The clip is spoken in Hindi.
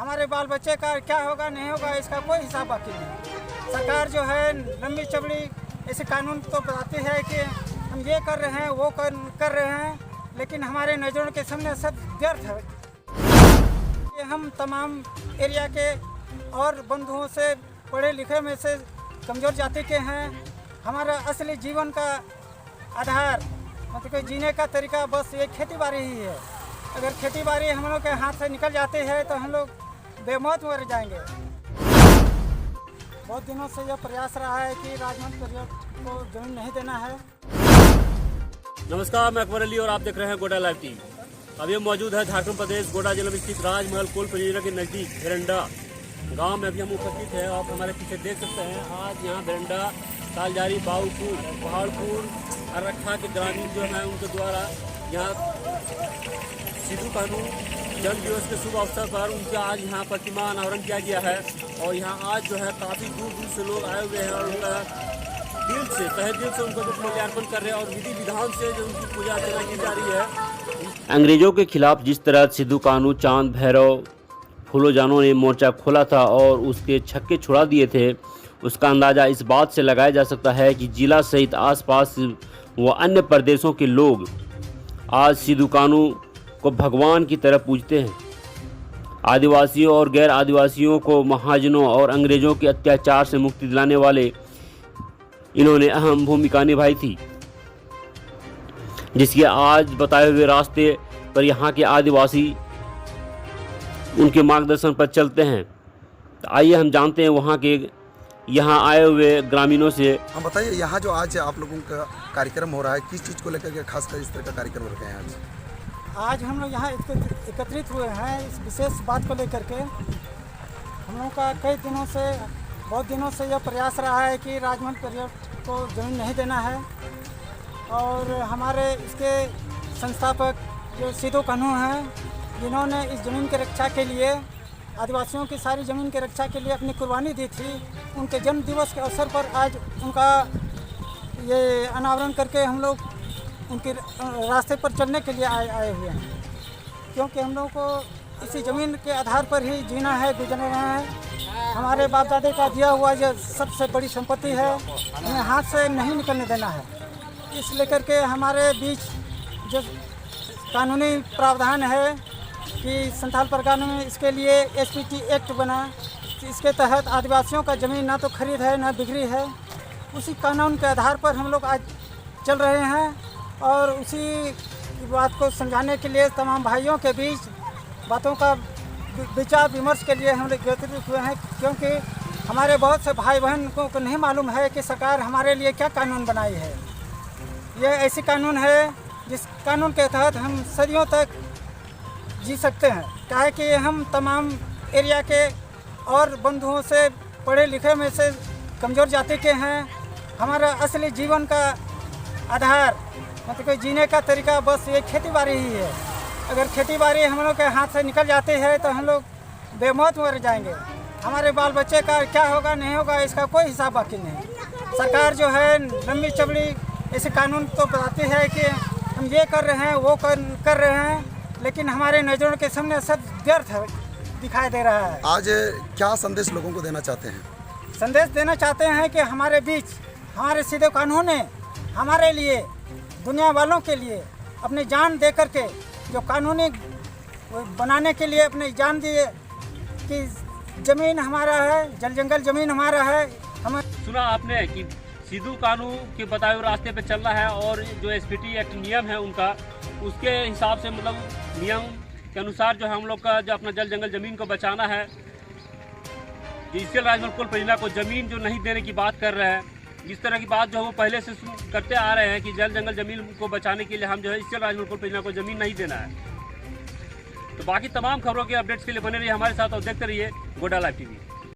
हमारे बाल बच्चे का क्या होगा नहीं होगा इसका कोई हिसाब बाकी नहीं। सरकार जो है लंबी चौड़ी ऐसे कानून तो बताती है कि हम ये कर रहे हैं वो कर रहे हैं, लेकिन हमारे नज़रों के सामने सब व्यर्थ है। ये हम तमाम एरिया के और बंधुओं से पढ़े लिखे में से कमज़ोर जाति के हैं। हमारा असली जीवन का आधार मतलब कि जीने का तरीका बस ये खेती बाड़ी ही है। अगर खेती बाड़ी हम लोग के हाथ से निकल जाती है तो हम लोग बेमौत मर जाएंगे। बहुत दिनों से यह प्रयास रहा है कि राजमहल परिषद को जमीन नहीं देना है। नमस्कार, मैं अकबर अली और आप देख रहे हैं गोडा लाइव टीवी। अभी हम मौजूद है झारखंड प्रदेश गोडा जिला में स्थित राजमहल कोल परियोजना के नज़दीक भेरंडा गांव में अभी हम उपस्थित हैं। आप हमारे पीछे देख सकते हैं आज यहाँ भेरंडा, तालजारी, बाबूपुर, पहाड़पुर, अरक्खा के ग्रामीण जो हैं उनके द्वारा यहाँ सिद्धू कान्हू जन्म दिवस के शुभ अवसर पर उनका आज यहाँ प्रतिमा अनावरण किया गया है। और यहाँ आज जो है काफ़ी दूर दूर से लोग आए हुए हैं और उनका दिल से तहे दिल से उनको मूल्यांकन कर रहे हैं और विधि विधान से जो उनकी पूजा अर्चना की जा रही है। अंग्रेजों के खिलाफ जिस तरह सिद्धू कान्हू, चांद भैरव, फूलोजानों ने मोर्चा खोला था और उसके छक्के छुड़ा दिए थे, उसका अंदाज़ा इस बात से लगाया जा सकता है कि जिला सहित आसपास व अन्य प्रदेशों के लोग आज सिद्धू कान्हू को भगवान की तरह पूजते हैं। आदिवासियों और गैर आदिवासियों को महाजनों और अंग्रेजों के अत्याचार से मुक्ति दिलाने वाले इन्होंने अहम भूमिका निभाई थी, जिसके आज बताए हुए रास्ते पर यहाँ के आदिवासी उनके मार्गदर्शन पर चलते हैं। तो आइए हम जानते हैं वहाँ के यहाँ आए हुए ग्रामीणों से। हम बताइए, यहाँ जो आज आप लोगों का कार्यक्रम हो रहा है, किस चीज़ को लेकर के खासकर इस तरह का कार्यक्रम रखे हैं आज हम लोग यहाँ एकत्रित हुए हैं इस विशेष बात को लेकर के। हम लोगों का कई दिनों से बहुत दिनों से यह प्रयास रहा है कि राजमहल परिषद को ज़मीन नहीं देना है। और हमारे इसके संस्थापक जो सिद्धू कान्हू हैं, जिन्होंने इस ज़मीन की रक्षा के लिए, आदिवासियों की सारी ज़मीन की रक्षा के लिए अपनी कुर्बानी दी थी, उनके जन्म दिवस के अवसर पर आज उनका ये अनावरण करके हम लोग उनके रास्ते पर चलने के लिए आए हुए हैं। क्योंकि हम लोग को इसी ज़मीन के आधार पर ही जीना है, गुजरना है। हमारे बाप दादे का दिया हुआ ये सबसे बड़ी संपत्ति है, हमें हाथ से नहीं निकलने देना है। इस लेकर के हमारे बीच जो कानूनी प्रावधान है कि संथाल परगना में इसके लिए एसपीटी एक्ट बना, इसके तहत आदिवासियों का ज़मीन ना तो खरीद है ना बिक्री है। उसी कानून के आधार पर हम लोग आज चल रहे हैं और उसी बात को समझाने के लिए तमाम भाइयों के बीच बातों का विचार विमर्श के लिए हम लोग एकत्रित हुए हैं। क्योंकि हमारे बहुत से भाई बहन को नहीं मालूम है कि सरकार हमारे लिए क्या कानून बनाई है। ये ऐसी कानून है जिस कानून के तहत हम सदियों तक जी सकते हैं। क्या है कि हम तमाम एरिया के और बंधुओं से पढ़े लिखे में से कमज़ोर जाति के हैं। हमारा असली जीवन का आधार मतलब कि जीने का तरीका बस ये खेती बाड़ी ही है। अगर खेती बाड़ी हम लोग के हाथ से निकल जाती है तो हम लोग बेमौत मर जाएंगे। हमारे बाल बच्चे का क्या होगा नहीं होगा इसका कोई हिसाब बाकी नहीं। सरकार जो है लंबी चौड़ी ऐसे कानून तो बताती है कि हम ये कर रहे हैं वो कर रहे हैं, लेकिन हमारे नज़रों के सामने सब व्यर्थ दिखाई दे रहा है। आज क्या संदेश लोगों को देना चाहते हैं? संदेश देना चाहते हैं कि हमारे बीच हमारे सिद्धू कान्हू ने हमारे लिए, दुनिया वालों के लिए अपनी जान दे करके जो कानूनी बनाने के लिए अपनी जान दिए कि ज़मीन हमारा है, जल जंगल ज़मीन हमारा है। हम सुना आपने कि सिद्धू कान्हू के बताए हुए रास्ते पे चलना है और जो एसपीटी एक्ट नियम है उनका, उसके हिसाब से मतलब नियम के अनुसार जो है हम लोग का जो अपना जल जंगल ज़मीन को बचाना है। इसके राजमहल कोल परियोजना को ज़मीन जो नहीं देने की बात कर रहे हैं, इस तरह की बात जो है वो पहले से करते आ रहे हैं कि जल जंगल ज़मीन को बचाने के लिए हम जो है इसके राजमहल कोल परियोजना को ज़मीन नहीं देना है। तो बाकी तमाम खबरों के अपडेट्स के लिए बने रहिए हमारे साथ और देखते रहिए गोडा लाइव टीवी।